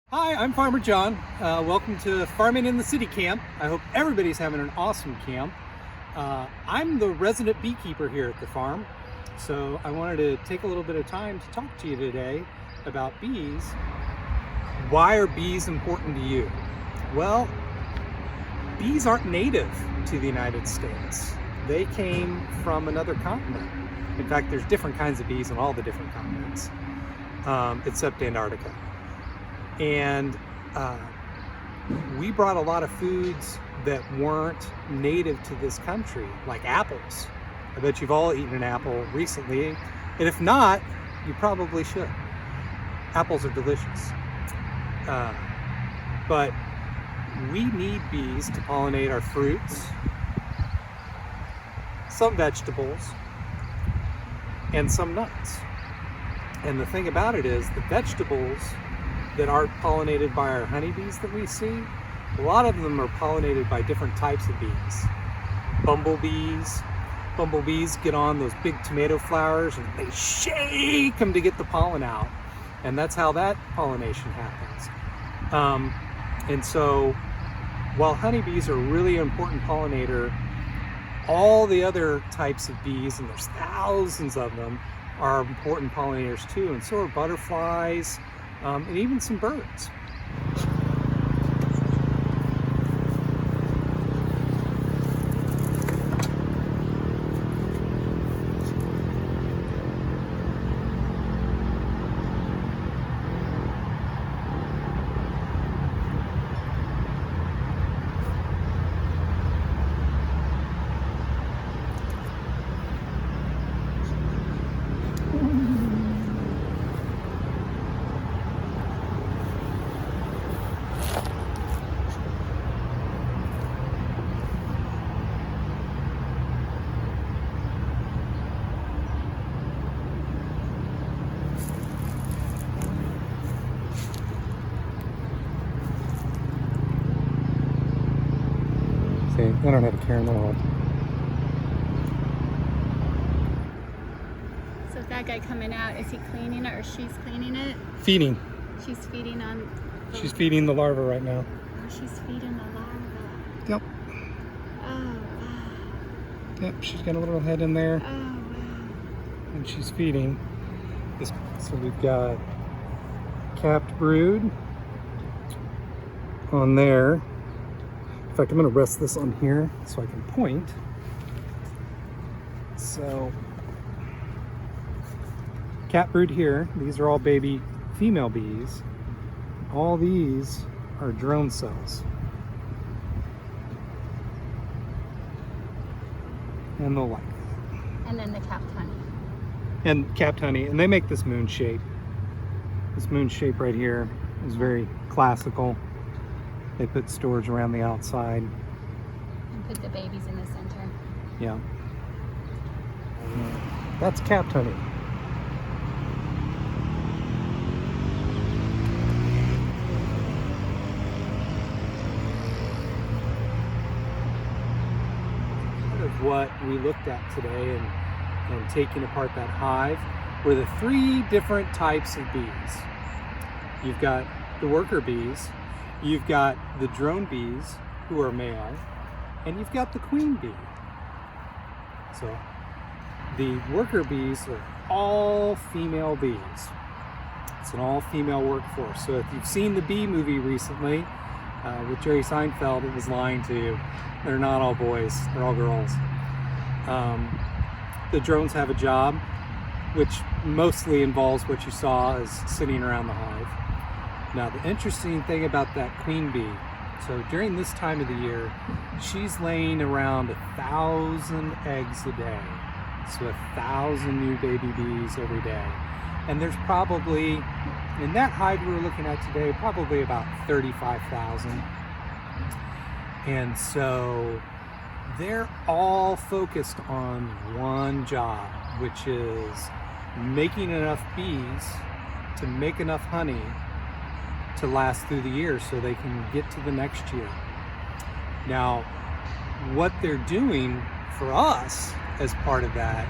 Hi, I'm Farmer John. Welcome to Farming in the City Camp. I hope everybody's having an awesome camp. I'm the resident beekeeper here at the farm, so I wanted to take a little bit of time to talk to you today about bees. Why are bees important to you? Well, bees aren't native to the United States. They came from another continent. In fact, there's different kinds of bees on all the different continents, except Antarctica. And we brought a lot of foods that weren't native to this country, like apples. I bet you've all eaten an apple recently, and if not, you probably should. Apples are delicious. But we need bees to pollinate our fruits, some vegetables, and some nuts. And the thing about it is, the vegetables that aren't pollinated by our honeybees that we see, a lot of them are pollinated by different types of bees. Bumblebees get on those big tomato flowers and they shake them to get the pollen out. And that's how that pollination happens. And so while honeybees are a really important pollinator, all the other types of bees, and there's thousands of them, are important pollinators too. And so are butterflies, and even some birds. I don't have a care in the world. So that guy coming out, is he cleaning it or she's cleaning it? Feeding. She's feeding on... She's feeding the larva right now. Oh, she's feeding the larva. Yep. Oh, wow. Yep, she's got a little head in there. Oh, wow. And she's feeding. So we've got capped brood on there. In fact, I'm going to rest this on here so I can point. So, cat brood here. These are all baby female bees. All these are drone cells. And they'll like that. And then the capped honey. And capped honey. And they make this moon shape. This moon shape right here is very classical. They put storage around the outside. And put the babies in the center. Yeah. That's capped honey. Part of what we looked at today and taking apart that hive were the 3 different types of bees. You've got the worker bees, you've got the drone bees, who are male, and you've got the queen bee. So the worker bees are all female bees. It's an all-female workforce. So if you've seen the Bee movie recently with Jerry Seinfeld, it was lying to you. They're not all boys, they're all girls. The drones have a job, which mostly involves what you saw as sitting around the hive. Now, the interesting thing about that queen bee, so during this time of the year, she's laying around 1,000 eggs a day. So 1,000 new baby bees every day. And there's probably, in that hive we were looking at today, probably about 35,000. And so they're all focused on one job, which is making enough bees to make enough honey to last through the year so they can get to the next year. Now, what they're doing for us as part of that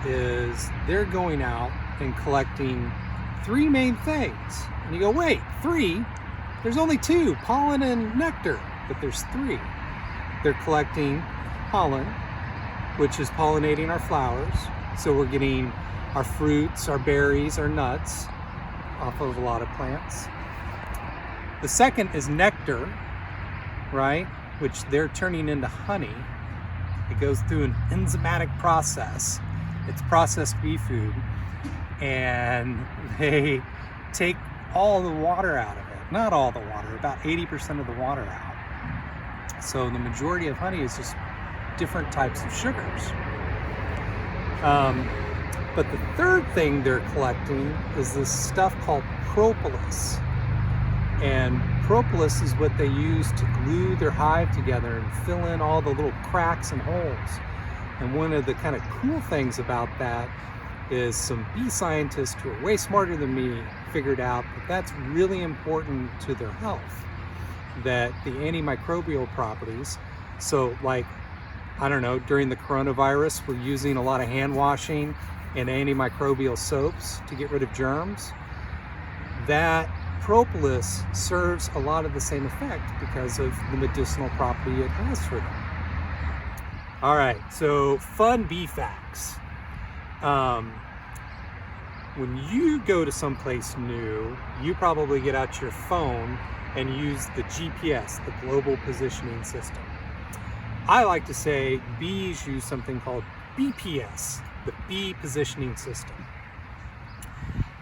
is they're going out and collecting three main things. And you go, wait, 3? There's only 2, pollen and nectar, but there's 3. They're collecting pollen, which is pollinating our flowers. So we're getting our fruits, our berries, our nuts off of a lot of plants. The second is nectar, right? Which they're turning into honey. It goes through an enzymatic process. It's processed bee food. And they take all the water out of it. Not all the water, about 80% of the water out. So the majority of honey is just different types of sugars. But the third thing they're collecting is this stuff called propolis. And propolis is what they use to glue their hive together and fill in all the little cracks and holes. And one of the kind of cool things about that is some bee scientists who are way smarter than me figured out that that's really important to their health. That the antimicrobial properties, so like, I don't know, during the coronavirus, we're using a lot of hand washing and antimicrobial soaps to get rid of germs. That propolis serves a lot of the same effect because of the medicinal property it has for them. All right, so fun bee facts. When you go to someplace new, you probably get out your phone and use the GPS, the Global Positioning System. I like to say bees use something called BPS, the Bee Positioning System.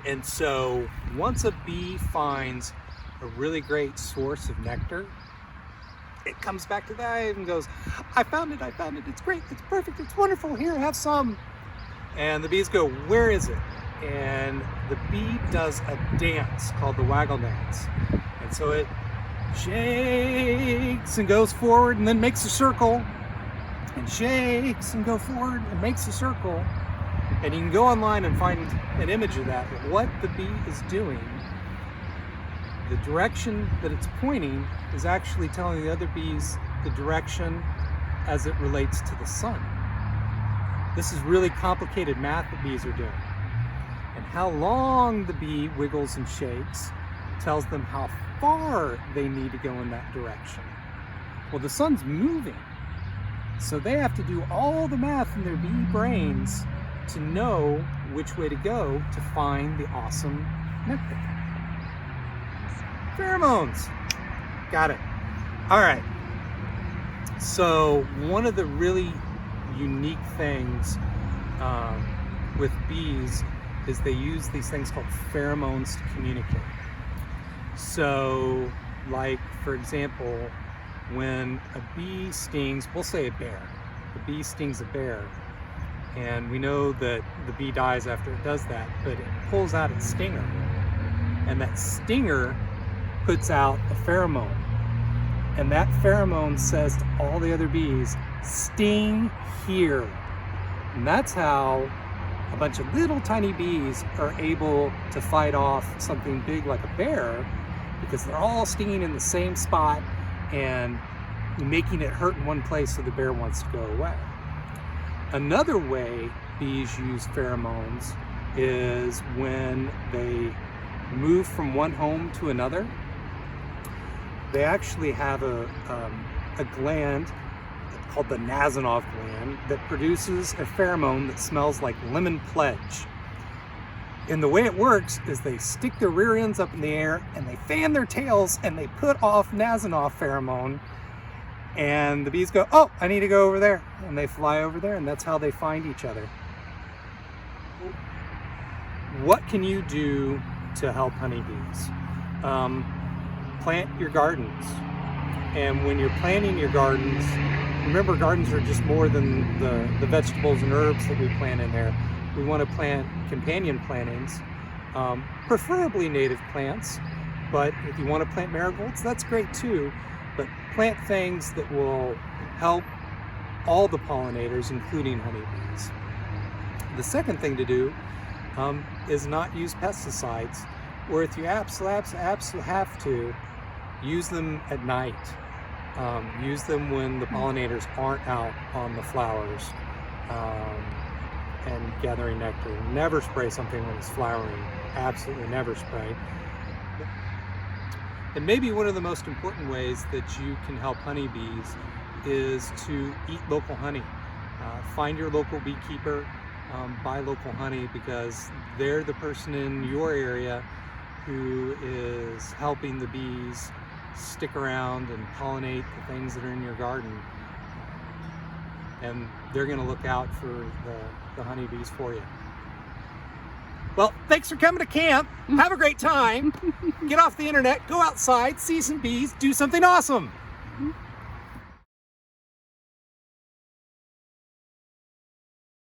And so once a bee finds a really great source of nectar, it comes back to the hive and goes, I found it, it's great, it's perfect, it's wonderful, here, have some. And the bees go, where is it? And the bee does a dance called the waggle dance. And so it shakes and goes forward and then makes a circle, and shakes and go forward and makes a circle. And you can go online and find an image of that. But what the bee is doing, the direction that it's pointing is actually telling the other bees the direction as it relates to the sun. This is really complicated math that bees are doing. And how long the bee wiggles and shakes tells them how far they need to go in that direction. Well, the sun's moving, so they have to do all the math in their bee brains to know which way to go to find the awesome nectar. Pheromones. Got it. All right. So one of the really unique things with bees is they use these things called pheromones to communicate. So, like, for example, when a bee stings, we'll say a bear. The bee stings a bear, and we know that the bee dies after it does that, but it pulls out its stinger, and that stinger puts out a pheromone, and that pheromone says to all the other bees, sting here. And that's how a bunch of little tiny bees are able to fight off something big like a bear, because they're all stinging in the same spot and making it hurt in one place so the bear wants to go away. Another way bees use pheromones is when they move from one home to another. They actually have a gland called the Nasanov gland that produces a pheromone that smells like lemon pledge. And the way it works is they stick their rear ends up in the air and they fan their tails and they put off Nasanov pheromone, and the bees go, oh, I need to go over there. And they fly over there, and that's how they find each other. What can you do to help honeybees? Plant your gardens. And when you're planting your gardens, remember, gardens are just more than the vegetables and herbs that we plant in there. We want to plant companion plantings, preferably native plants, but if you want to plant marigolds, that's great too. But plant things that will help all the pollinators, including honeybees. The second thing to do is not use pesticides, or if you absolutely have to, use them at night. Use them when the pollinators aren't out on the flowers and gathering nectar. Never spray something when it's flowering. Absolutely never spray. And maybe one of the most important ways that you can help honeybees is to eat local honey. Find your local beekeeper, buy local honey, because they're the person in your area who is helping the bees stick around and pollinate the things that are in your garden. And they're going to look out for the honeybees for you. Well, thanks for coming to camp. Have a great time. Get off the internet, go outside, see some bees, do something awesome.